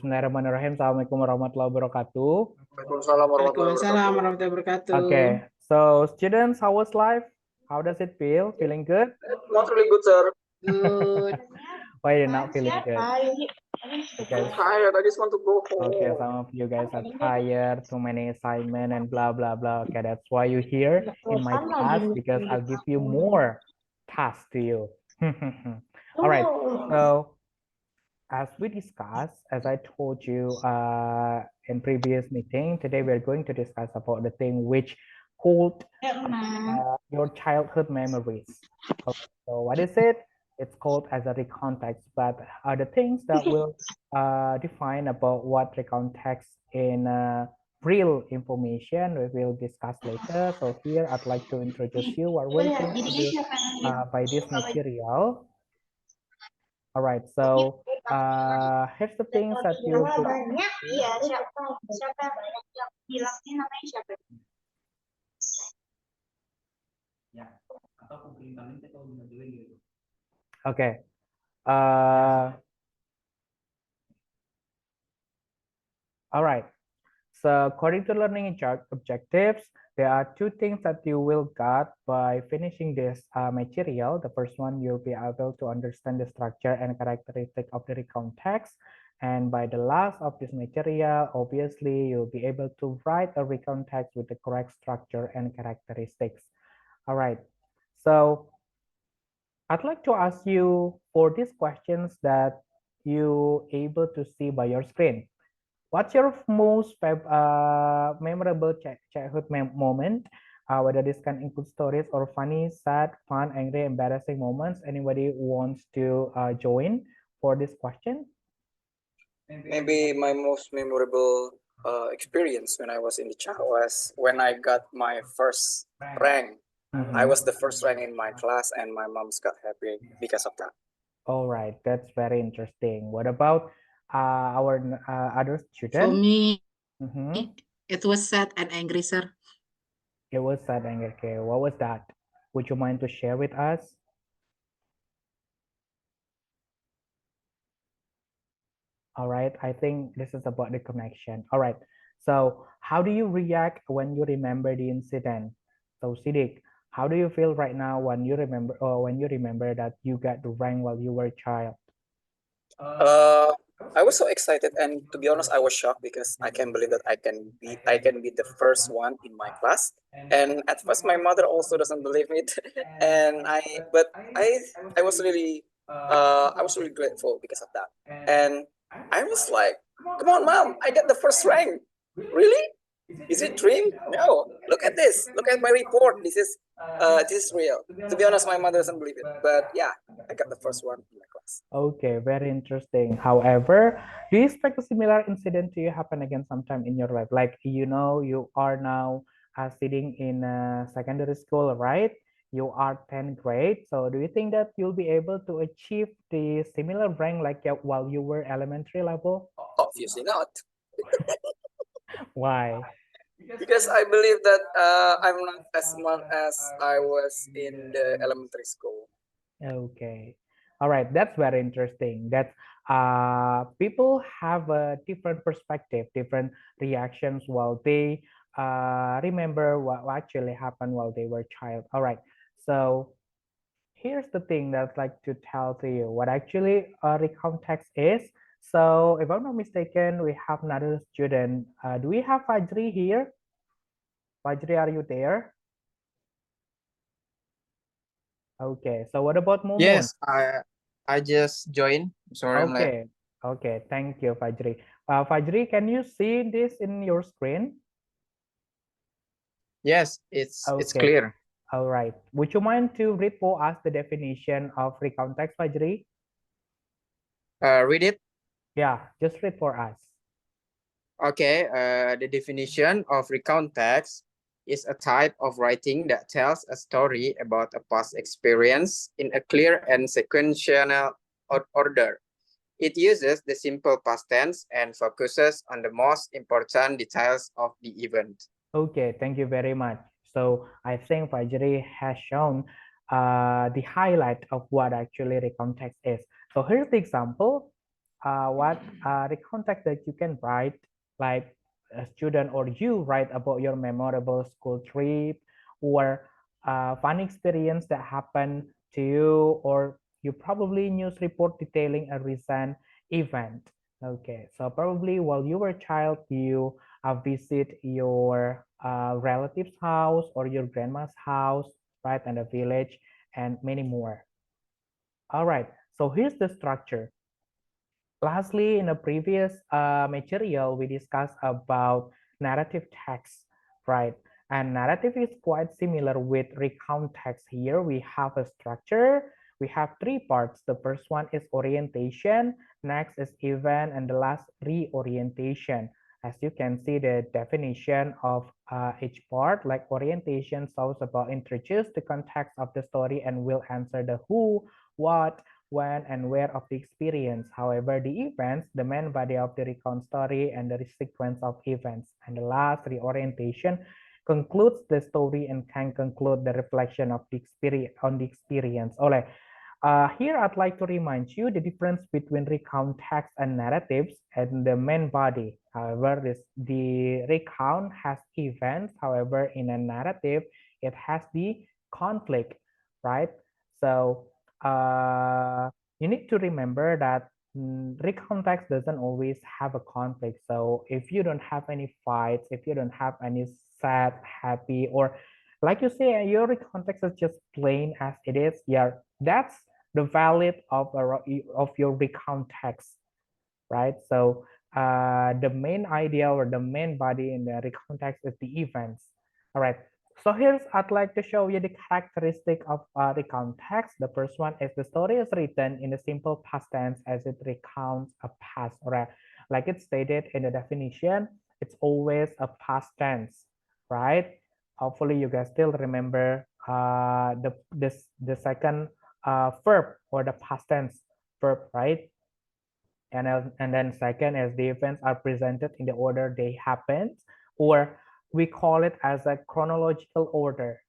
Bismillahirrahmanirrahim. Assalamualaikum warahmatullahi wabarakatuh. Waalaikumsalam warahmatullahi Waalaikumsalam wabarakatuh. warahmatullahi wabarakatuh. Okay, so students, how was life? How does it feel? Feeling good? Not really good, sir. Good. Why you're not feeling good? Okay. Tired. I just want to go home. Okay, some of you guys are tired, too many assignment and blah blah blah. Okay, that's why you're here in my class because I'll give you more tasks to you. All right. So as we discussed, as I told you in previous meeting, today we're going to discuss about the thing which hold your childhood memories. Okay, so what is it? It's called as a recontext, but the things that will define about what recontext in real information we will discuss later. So here I'd like to introduce you what we're going to do by this material. All right, so here's the things that you okay. All right. So according to learning objectives, there are two things that you will get by finishing this material. The first one, you'll be able to understand the structure and characteristic of the recount text. And by the last of this material, obviously, you'll be able to write a recount text with the correct structure and characteristics. All right. So I'd like to ask you for these questions that you able to see by your screen. What's your most memorable childhood moment? Whether this can include stories or funny, sad, fun, angry, embarrassing moments. Anybody wants to join for this question? Maybe my most memorable experience when I was in the child was when I got my first rank. I was the first rank in my class, and my mom's got happy because of that. All right, that's very interesting. What about our other For student? me, it was sad and angry, sir. It was sad and angry. Okay, what was that? Would you mind to share with us? All right, I think this is about the connection. All right, so how do you react when you remember the incident? So Siddiq, how do you feel right now when you remember that you got the rank while you were a child? I was so excited, and to be honest, I was shocked because I can't believe that I can be the first one in my class. And at first, my mother also doesn't believe it, and I was really grateful because of that. And I was like, "Come on, mom, I got the first rank. Really? Is it dream? No. Look at this. Look at my report. This is real." To be honest, my mother doesn't believe it, but yeah, I got the first one in my class. Okay, very interesting. However, do you expect a similar incident to you happen again sometime in your life? Like, you know, you are now sitting in secondary school, right? You are 10th grade. So do you think that you'll be able to achieve the similar rank like while you were elementary level? Obviously not. Why? Because I believe that I'm not as smart as I was in the elementary school. Okay. All right, that's very interesting. That people have a different perspective, different reactions while they remember what actually happened while they were child. All right, so here's the thing that I'd like to tell to you what actually recount text is. So if I'm not mistaken, we have another student. Do we have Fajri here? Fajri, are you there? Okay, so what about Momo? Yes, I just joined. Sorry, I'm late. Okay, okay, thank you, Fajri. Fajri, can you see this in your screen? Yes, it's Okay. clear. All right. Would you mind to read for us the definition of recount text, Fajri? Read it. Yeah, just read for us. Okay. The definition of recount text is a type of writing that tells a story about a past experience in a clear and sequential order. It uses the simple past tense and focuses on the most important details of the event. Okay, thank you very much. So I think Fajri has shown the highlight of what actually recount text is. So here's the example. what recount text that you can write, like a student or you write about your memorable school trip or fun experience that happened to you, or you probably news report detailing a recent event. Okay, so probably while you were a child, you visit your relative's house or your grandma's house, right, and a village, and many more. All right, so here's the structure. Lastly, in a previous material, we discussed about narrative text, right? And narrative is quite similar with recount text. Here we have a structure. We have three parts. The first one is orientation, next is event, and the last reorientation. As you can see the definition of each part, like orientation shows about introduce the context of the story and will answer the who, what, when, and where of the experience. However, the events, the main body of the recount story and the sequence of events. And the last reorientation concludes the story and can conclude the reflection of the experience on the experience. Oleh, here I'd like to remind you the difference between recount text and narratives and the main body. However, the recount has events. However, in a narrative, it has the conflict, right? So you need to remember that recount text doesn't always have a conflict. So if you don't have any fights, if you don't have any sad, happy, or like you say, your recount text is just plain as it is, yeah, that's the valid of your recount text, right? So the main idea or the main body in the recount text is the events. All right. So here's I'd like to show you the characteristic of recount text. The first one is the story is written in a simple past tense as it recounts a past. All right. Like it's stated in the definition, it's always a past tense, right? Hopefully you guys still remember the second verb or the past tense verb, right? And then second is the events are presented in the order they happened, or we call it as a chronological order,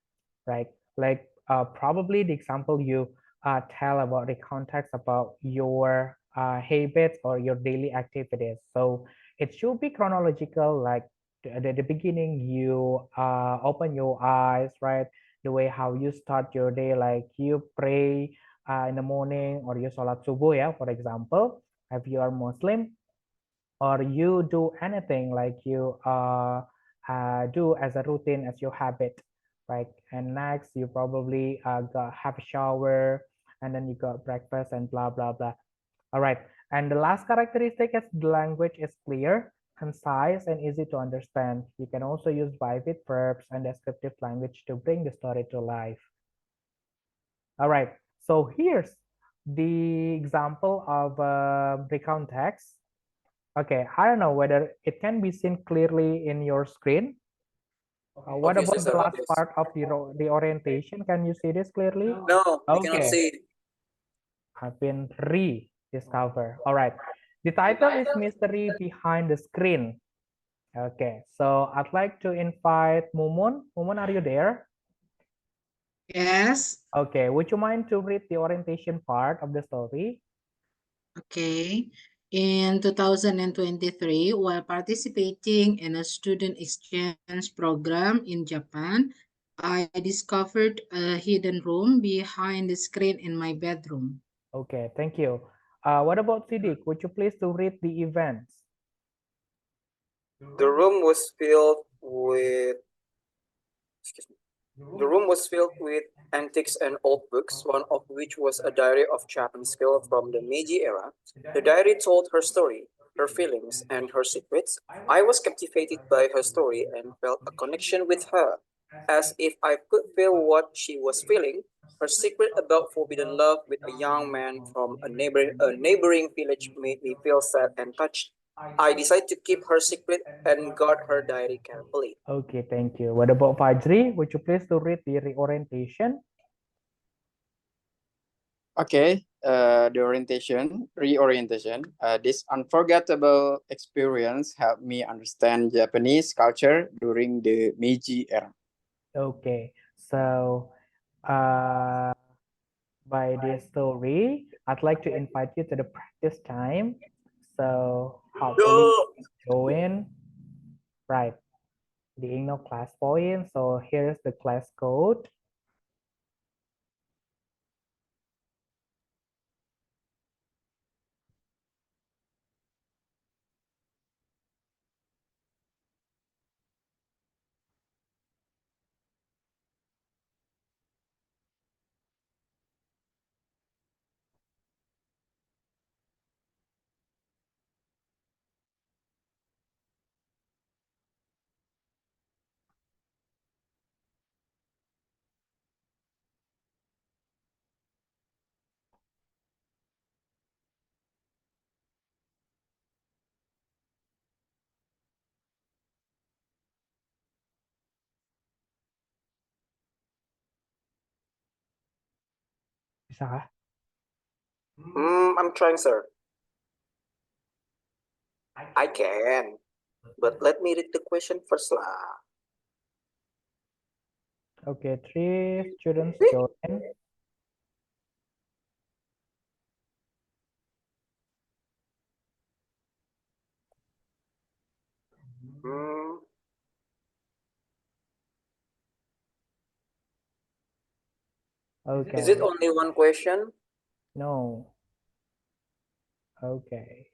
right? Like probably the example you tell about the context about your habits or your daily activities. So it should be chronological, like at the beginning you open your eyes, right? The way how you start your day, like you pray in the morning or you sholat subuh, yeah, for example, if you are Muslim, or you do anything like you do as a routine as your habit, right? And next you probably have a shower, and then you got breakfast and blah blah blah. All right, and the last characteristic is the language is clear, concise, and easy to understand. You can also use vivid verbs and descriptive language to bring the story to life. All right, so here's the example of recount text. Okay, I don't know whether it can be seen clearly in your screen. What Obviously, about the sir, last obvious. part of the orientation? Can you see this clearly? No, we cannot Okay, see. have been rediscovered. All right, the title is Mystery Behind the Screen. Okay, so I'd like to invite Mumun. Mumun, are you there? Yes. Okay, would you mind to read the orientation part of the story? Okay. In 2023, while participating in a student exchange program in Japan, I discovered a hidden room behind the screen in my bedroom. Okay, thank you. What about Siddiq? Would you please to read the events? The room was filled with excuse me. The room was filled with antiques and old books, one of which was a diary of Japanese skill from the Meiji era. The diary told her story, her feelings, and her secrets. I was captivated by her story and felt a connection with her, as if I could feel what she was feeling. Her secret about forbidden love with a young man from a neighboring village made me feel sad and touched. I decided to keep her secret and guard her diary carefully. Okay, thank you. What about Fajri? Would you please to read the reorientation? Okay, reorientation. This unforgettable experience helped me understand Japanese culture during the Meiji era. Okay, so by this story, I'd like to invite you to the practice time. So hopefully join. Right. The IGNO class point. So here's the class code. Bisa kah? I'm trying, sir. I can, but let me read the question first lah. Okay, 3 students join. Hmm, Okay. is it only one question? No. Okay.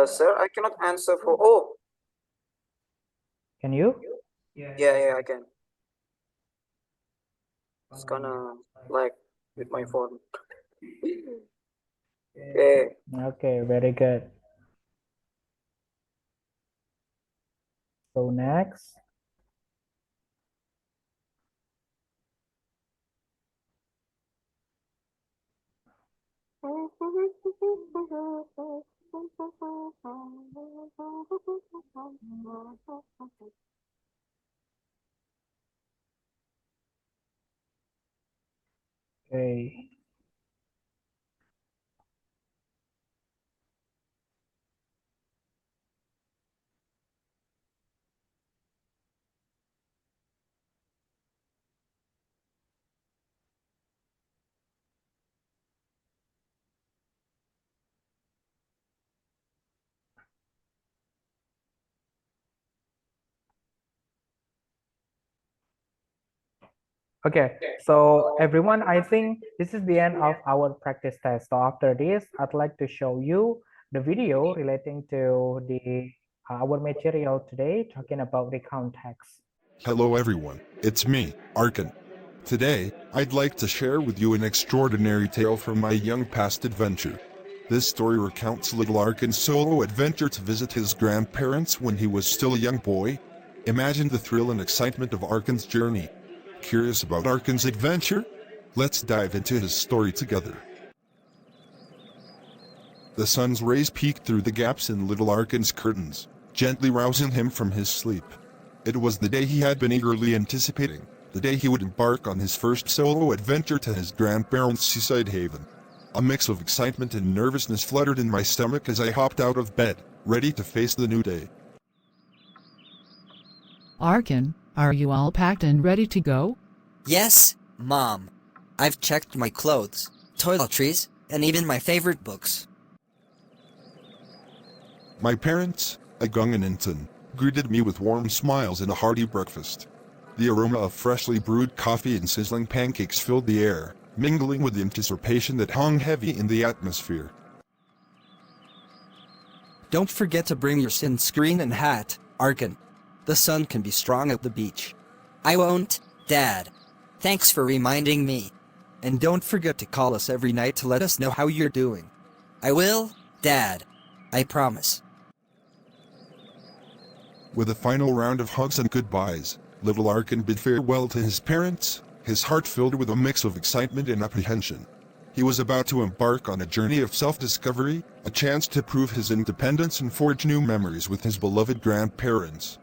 Sir, I cannot answer for. Oh, Can you? yeah, I can. It's gonna like with my phone. Okay. Okay, very good. So next. Okay. Okay, so everyone, I think this is the end of our practice test. So after this, I'd like to show you the video relating to the our material today, talking about recount text. Hello everyone, it's me, Arkan. Today, I'd like to share with you an extraordinary tale from my young past adventure. This story recounts little Arkan's solo adventure to visit his grandparents when he was still a young boy. Imagine the thrill and excitement of Arkan's journey. Curious about Arkan's adventure? Let's dive into his story together. The sun's rays peeked through the gaps in little Arkan's curtains, gently rousing him from his sleep. It was the day he had been eagerly anticipating, the day he would embark on his first solo adventure to his grandparents' seaside haven. A mix of excitement and nervousness fluttered in my stomach as I hopped out of bed, ready to face the new day. Arkan, are you all packed and ready to go? Yes, Mom. I've checked my clothes, toiletries, and even my favorite books. My parents, Agung and Intan, greeted me with warm smiles and a hearty breakfast. The aroma of freshly brewed coffee and sizzling pancakes filled the air, mingling with the anticipation that hung heavy in the atmosphere. Don't forget to bring your sunscreen and hat, Arkan. The sun can be strong at the beach. I won't, Dad. Thanks for reminding me. And don't forget to call us every night to let us know how you're doing. I will, Dad. I promise. With a final round of hugs and goodbyes, little Arkan bid farewell to his parents, his heart filled with a mix of excitement and apprehension. He was about to embark on a journey of self-discovery, a chance to prove his independence and forge new memories with his beloved grandparents.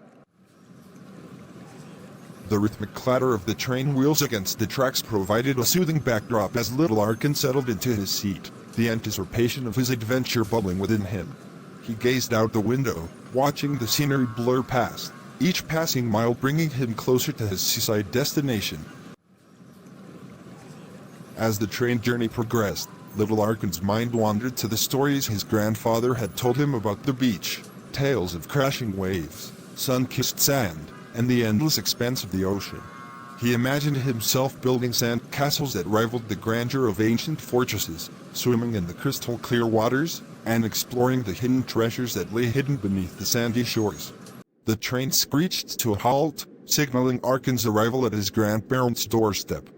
The rhythmic clatter of the train wheels against the tracks provided a soothing backdrop as little Arkan settled into his seat. the anticipation of his adventure bubbling within him. He gazed out the window, watching the scenery blur past, each passing mile bringing him closer to his seaside destination. As the train journey progressed, little Arkan's mind wandered to the stories his grandfather had told him about the beach, tales of crashing waves, sun-kissed sand, and the endless expanse of the ocean. He imagined himself building sand castles that rivaled the grandeur of ancient fortresses, swimming in the crystal-clear waters, and exploring the hidden treasures that lay hidden beneath the sandy shores. The train screeched to a halt, signaling Arkan's arrival at his grandparents' doorstep.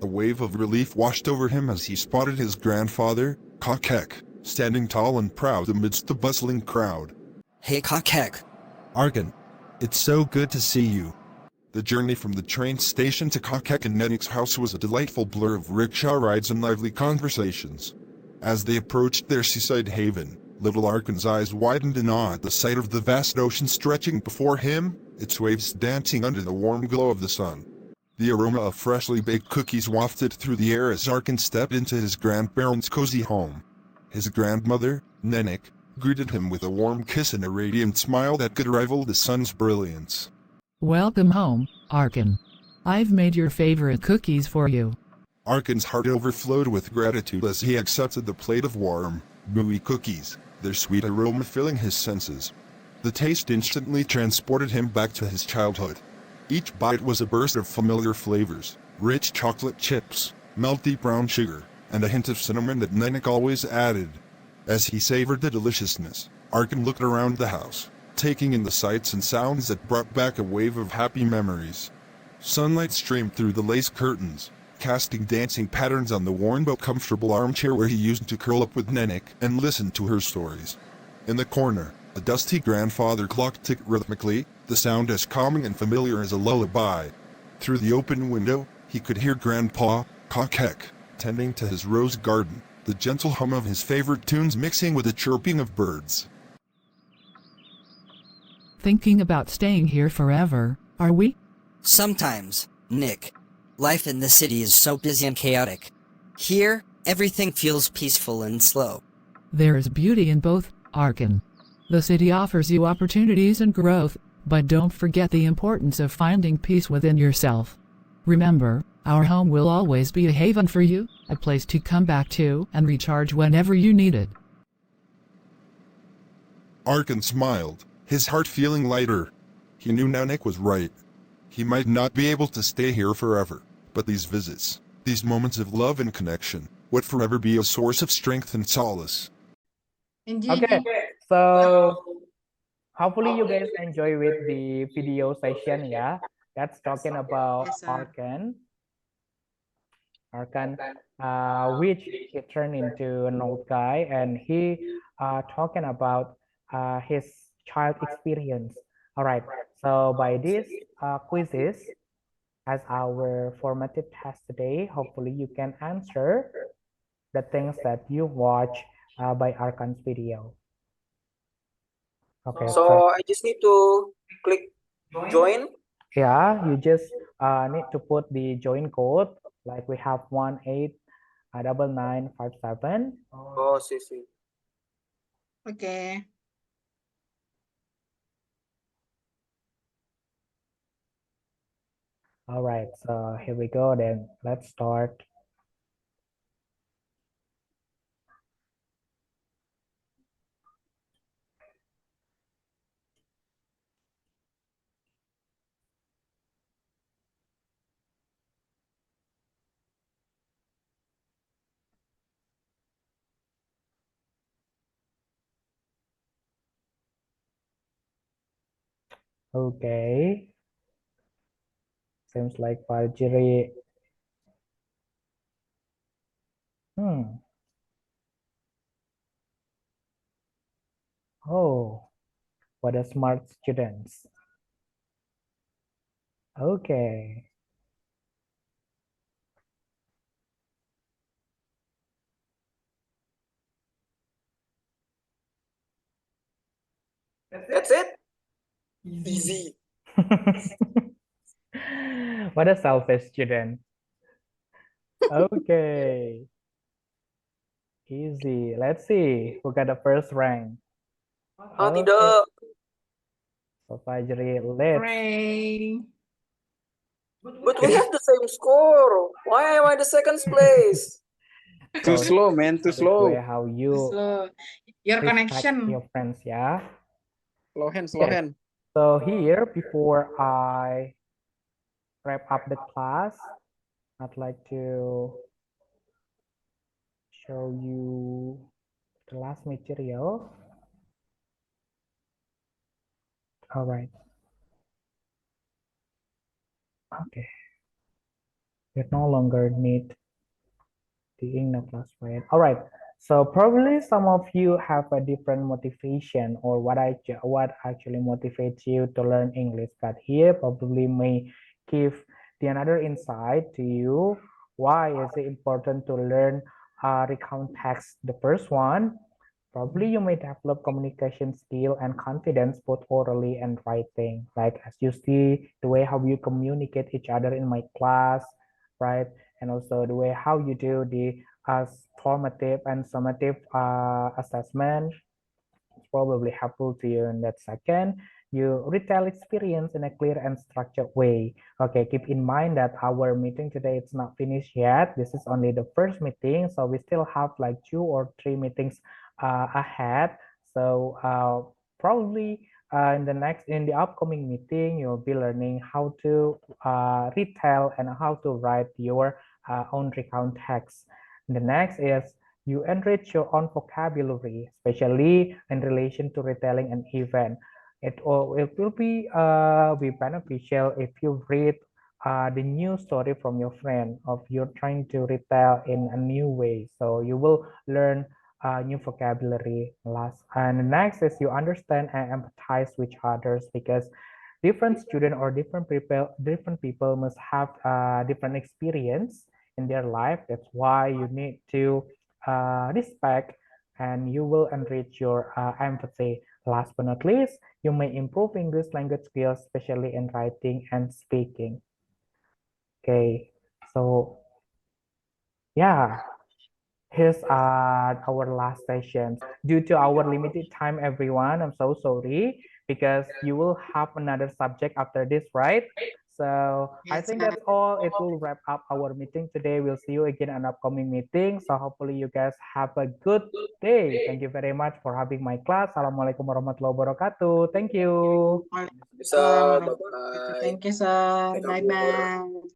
A wave of relief washed over him as he spotted his grandfather, Kakek, standing tall and proud amidst the bustling crowd. Hey Kakek. Arkan, it's so good to see you. The journey from the train station to Kakek and Nenik's house was a delightful blur of rickshaw rides and lively conversations. As they approached their seaside haven, little Arkan's eyes widened in awe at the sight of the vast ocean stretching before him, its waves dancing under the warm glow of the sun. The aroma of freshly baked cookies wafted through the air as Arkan stepped into his grandparents' cozy home. His grandmother, Nenik, greeted him with a warm kiss and a radiant smile that could rival the sun's brilliance. Welcome home, Arkan. I've made your favorite cookies for you. Arkan's heart overflowed with gratitude as he accepted the plate of warm, gooey cookies, their sweet aroma filling his senses. The taste instantly transported him back to his childhood. Each bite was a burst of familiar flavors, rich chocolate chips, melty brown sugar, and a hint of cinnamon that Nenik always added. As he savored the deliciousness, Arkan looked around the house, taking in the sights and sounds that brought back a wave of happy memories. Sunlight streamed through the lace curtains, casting dancing patterns on the worn but comfortable armchair where he used to curl up with Nenik and listen to her stories. In the corner, a dusty grandfather clock ticked rhythmically, the sound as calming and familiar as a lullaby. Through the open window, he could hear Grandpa, Kakek, tending to his rose garden, the gentle hum of his favorite tunes mixing with the chirping of birds. Thinking about staying here forever, are we? Sometimes, Nick. Life in the city is so busy and chaotic. Here, everything feels peaceful and slow. There is beauty in both, Arkan. The city offers you opportunities and growth, but don't forget the importance of finding peace within yourself. Remember, our home will always be a haven for you, a place to come back to and recharge whenever you need it. Arkan smiled, his heart feeling lighter. He knew Nenik was right. He might not be able to stay here forever, but these visits, these moments of love and connection, would forever be a source of strength and solace. Okay, so hopefully you guys enjoy with the video session, yeah. That's talking about Yes, sir. Arkan, which he turned into an old guy, and he talking about his child experience. All right, so by this quizzes as our formative test today, hopefully you can answer the things that you watch by Arkan's video. Okay, So I just need to click join. yeah, you just need to put the join code, like we have 189957. Oh, see. Okay. All right, so here we go then. Let's start. Okay. Seems like Parjiri. Oh, what a smart students. Okay. That's it. Easy. What a selfish student. Okay. Easy. Let's see who got the first rank. Ah, Okay. tidak. So Fajri, let's. Hooray! But we have the same score. Why am I the second place? Too So slow, man. Too the way slow. how you So, your respect connection. your friends, yeah. Slow hand, slow Yes. hand. So here, before I wrap up the class, I'd like to show you the last material. All right. Okay. You no longer need the English class, right? All right. So probably some of you have a different motivation or what actually motivates you to learn English. But here probably may give the another insight to you. Why is it important to learn recount text? The first one, probably you may develop communication skill and confidence both orally and writing. Like as you see the way how you communicate each other in my class, right? And also the way how you do the formative and summative assessment is probably helpful to you in that. Second, you retell experience in a clear and structured way. Okay, keep in mind that our meeting today is not finished yet. This is only the first meeting, so we still have like 2 or 3 meetings ahead. So probably in the upcoming meeting, you'll be learning how to retell and how to write your own recount text. The next is you enrich your own vocabulary, especially in relation to retelling an event. It will be beneficial if you read the new story from your friend of you're trying to retell in a new way. So you will learn new vocabulary. And next is you understand and empathize with others because different student or different people must have different experience in their life. That's why you need to respect and you will enrich your empathy. Last but not least, you may improve English language skills, especially in writing and speaking. Okay, so yeah, here's our last session. Due to our limited time, everyone, I'm so sorry because you will have another subject after this, right? So I Yes, think that's all. It will wrap up our meeting today. We'll see you again on upcoming meeting. So hopefully you guys have a good day. Thank you very much for having my class. Assalamualaikum warahmatullahi wabarakatuh. Thank you. Bisa, Waalaikumsalam warahmatullahi wabarakatuh. bye-bye. Thank you, sir. Thank you. Bye-bye.